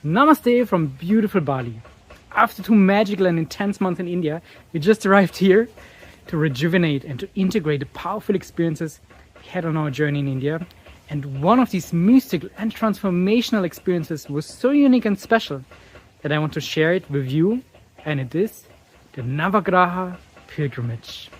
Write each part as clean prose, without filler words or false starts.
Namaste from beautiful Bali. After 2 magical and intense months in India, we just arrived here to rejuvenate and to integrate the powerful experiences we had on our journey in India. And one of these mystical and transformational experiences was so unique and special that I want to share it with you, and it is the Наваграха pilgrimage.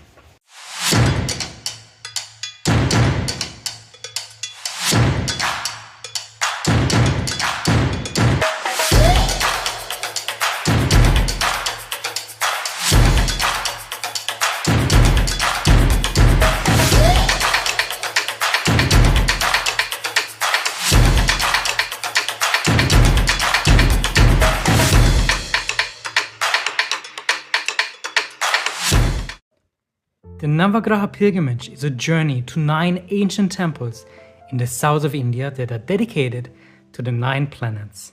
The Наваграха pilgrimage is a journey to 9 ancient temples in the south of India that are dedicated to the 9 planets.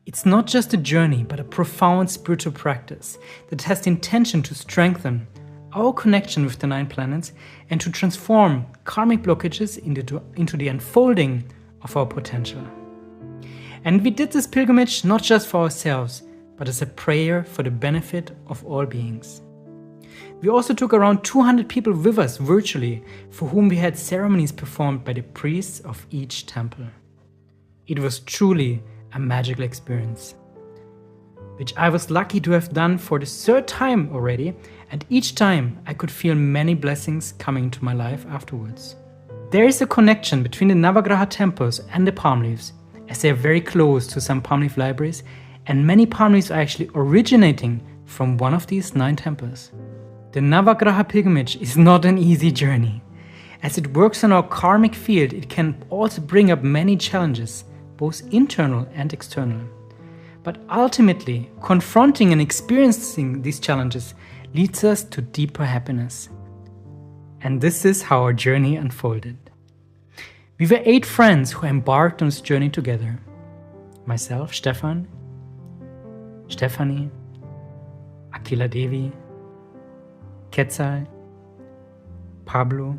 It's not just a journey, but a profound spiritual practice that has the intention to strengthen our connection with the 9 planets and to transform karmic blockages into the unfolding of our potential. And we did this pilgrimage not just for ourselves, but as a prayer for the benefit of all beings. We also took around 200 people with us virtually, for whom we had ceremonies performed by the priests of each temple. It was truly a magical experience, which I was lucky to have done for the 3rd time already, and each time I could feel many blessings coming to my life afterwards. There is a connection between the Наваграха temples and the palm leaves, as they are very close to some palm leaf libraries, and many palm leaves are actually originating from one of these 9 temples. The Наваграха pilgrimage is not an easy journey. As it works on our karmic field, it can also bring up many challenges, both internal and external. But ultimately, confronting and experiencing these challenges leads us to deeper happiness. And this is how our journey unfolded. We were 8 friends who embarked on this journey together. Myself, Stefan, Stephanie, Akila Devi, Quetzal, Pablo,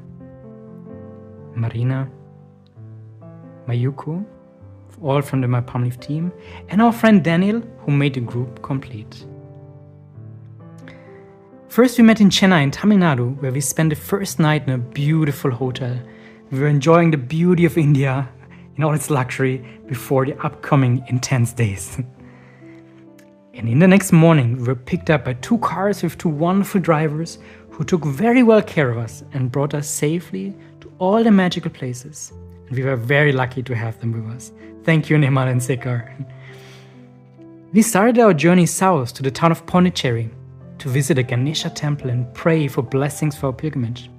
Marina, Mayuko, all from the My Palm Leaf team, and our friend Daniel, who made the group complete. First we met in Chennai in Tamil Nadu, where we spent the first night in a beautiful hotel. We were enjoying the beauty of India in all its luxury before the upcoming intense days. And in the next morning, we were picked up by 2 cars with 2 wonderful drivers who took very well care of us and brought us safely to all the magical places. And we were very lucky to have them with us. Thank you, Nemal and Sekar. We started our journey south to the town of Pondicherry to visit a Ganesha temple and pray for blessings for our pilgrimage.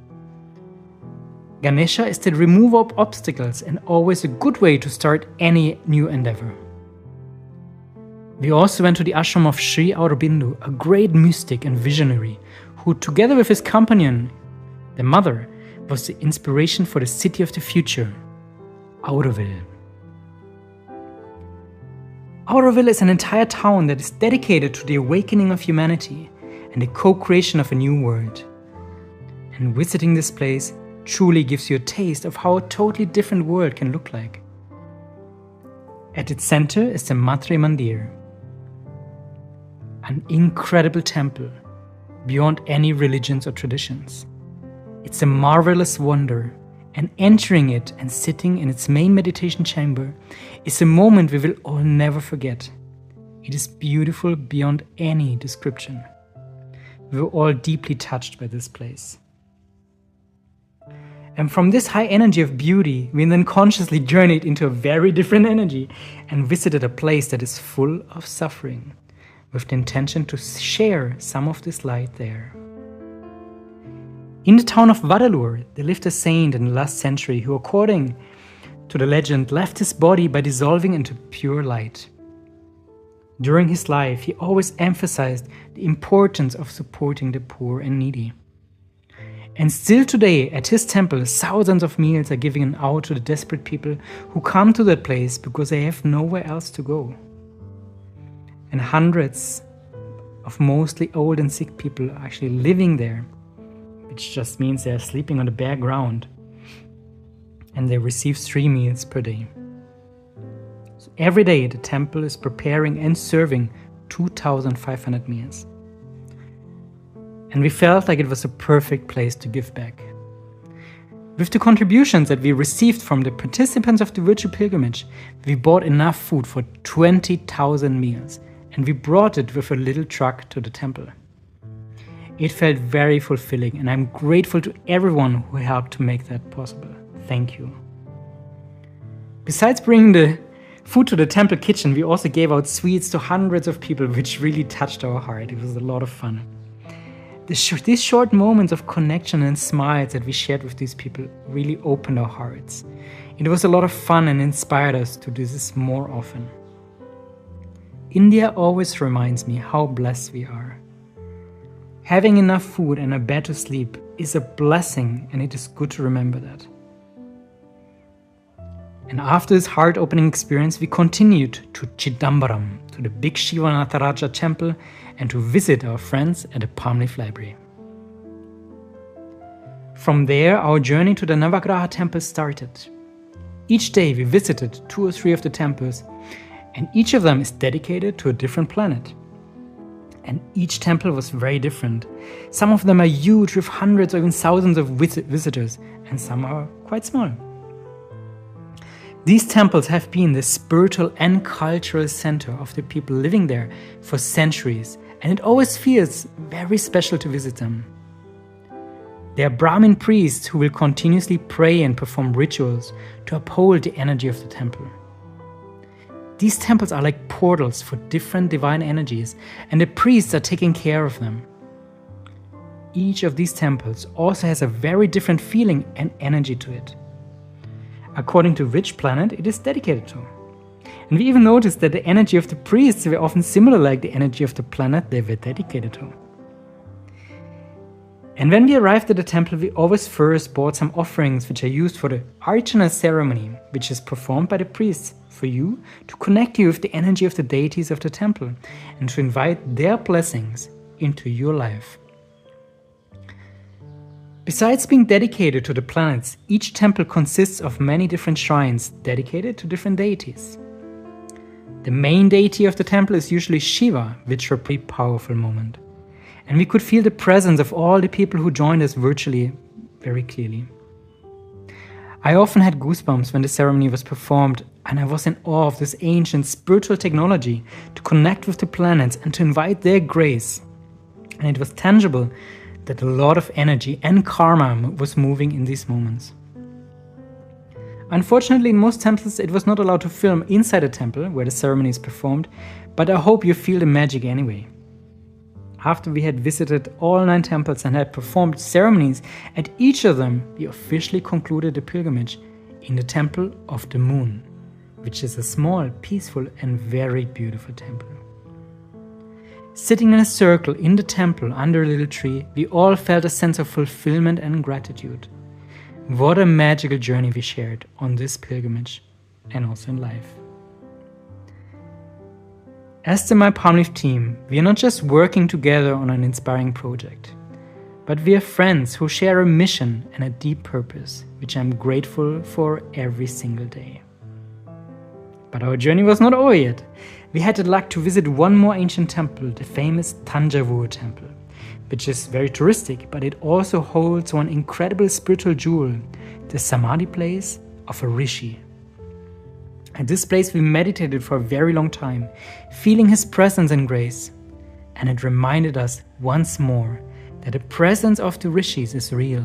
Ganesha is the remover of obstacles and always a good way to start any new endeavor. We also went to the ashram of Sri Aurobindo, a great mystic and visionary, who together with his companion, the mother, was the inspiration for the city of the future, Auroville. Auroville is an entire town that is dedicated to the awakening of humanity and the co-creation of a new world. And visiting this place truly gives you a taste of how a totally different world can look like. At its center is the Matre Mandir, an incredible temple beyond any religions or traditions. It's a marvelous wonder, and entering it and sitting in its main meditation chamber is a moment we will all never forget. It is beautiful beyond any description. We were all deeply touched by this place. And from this high energy of beauty, we then consciously journeyed into a very different energy and visited a place that is full of suffering, with the intention to share some of this light there. In the town of Vadalur, there lived a saint in the last century who, according to the legend, left his body by dissolving into pure light. During his life, he always emphasized the importance of supporting the poor and needy. And still today, at his temple, thousands of meals are given out to the desperate people who come to that place because they have nowhere else to go. And hundreds of mostly old and sick people are actually living there, which just means they are sleeping on the bare ground. And they receive 3 meals per day. So Every day the temple is preparing and serving 2,500 meals. And we felt like it was a perfect place to give back. With the contributions that we received from the participants of the virtual pilgrimage, we bought enough food for 20,000 meals, and we brought it with a little truck to the temple. It felt very fulfilling, and I'm grateful to everyone who helped to make that possible. Thank you. Besides bringing the food to the temple kitchen, we also gave out sweets to hundreds of people, which really touched our heart. It was a lot of fun. These short moments of connection and smiles that we shared with these people really opened our hearts. It was a lot of fun and inspired us to do this more often. India always reminds me how blessed we are. Having enough food and a bed to sleep is a blessing, and it is good to remember that. And after this heart-opening experience, we continued to Chidambaram, to the big Shiva Nataraja temple, and to visit our friends at the palm leaf library. From there, our journey to the Navagraha temple started. Each day we visited 2 or 3 of the temples, and each of them is dedicated to a different planet. And each temple was very different. Some of them are huge with hundreds or even thousands of visitors, and some are quite small. These temples have been the spiritual and cultural center of the people living there for centuries, and it always feels very special to visit them. They are Brahmin priests who will continuously pray and perform rituals to uphold the energy of the temple. These temples are like portals for different divine energies, and the priests are taking care of them. Each of these temples also has a very different feeling and energy to it, according to which planet it is dedicated to. And we even noticed that the energy of the priests were often similar like the energy of the planet they were dedicated to. And when we arrived at the temple, we always first bought some offerings which are used for the Archana ceremony, which is performed by the priests for you to connect you with the energy of the deities of the temple and to invite their blessings into your life. Besides being dedicated to the planets, each temple consists of many different shrines dedicated to different deities. The main deity of the temple is usually Shiva, which was a pretty powerful moment. And we could feel the presence of all the people who joined us virtually very clearly. I often had goosebumps when the ceremony was performed, and I was in awe of this ancient spiritual technology to connect with the planets and to invite their grace. And it was tangible that a lot of energy and karma was moving in these moments. Unfortunately, in most temples it was not allowed to film inside a temple where the ceremony is performed, but I hope you feel the magic anyway. After we had visited all 9 temples and had performed ceremonies at each of them, we officially concluded the pilgrimage in the Temple of the Moon, which is a small, peaceful and very beautiful temple. Sitting in a circle in the temple under a little tree, we all felt a sense of fulfillment and gratitude. What a magical journey we shared on this pilgrimage and also in life. As the My Palm Leaf team, we are not just working together on an inspiring project, but we are friends who share a mission and a deep purpose, which I'm grateful for every single day. But our journey was not over yet. We had the luck to visit one more ancient temple, the famous Tanjavur temple, which is very touristic, but it also holds one incredible spiritual jewel, the Samadhi place of a rishi. At this place we meditated for a very long time, feeling his presence and grace, and it reminded us once more that the presence of the rishis is real,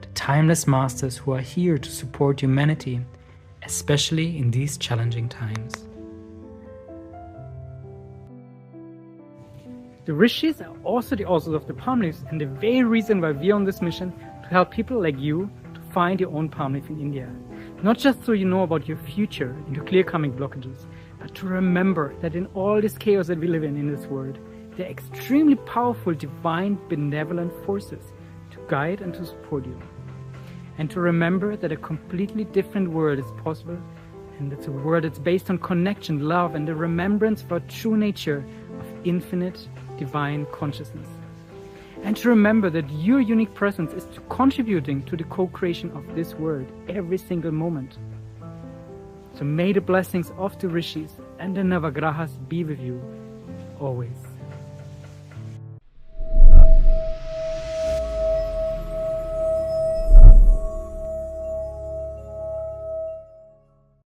the timeless masters who are here to support humanity, especially in these challenging times. The rishis are also the authors of the palm leaves and the very reason why we are on this mission to help people like you to find your own palm leaf in India. Not just so you know about your future and to clear karmic blockages, but to remember that in all this chaos that we live in this world, there are extremely powerful, divine, benevolent forces to guide and to support you. And to remember that a completely different world is possible, and it's a world that's based on connection, love, and the remembrance of our true nature of infinite divine consciousness. And to remember that your unique presence is contributing to the co-creation of this world every single moment. So may the blessings of the rishis and the Navagrahas be with you always.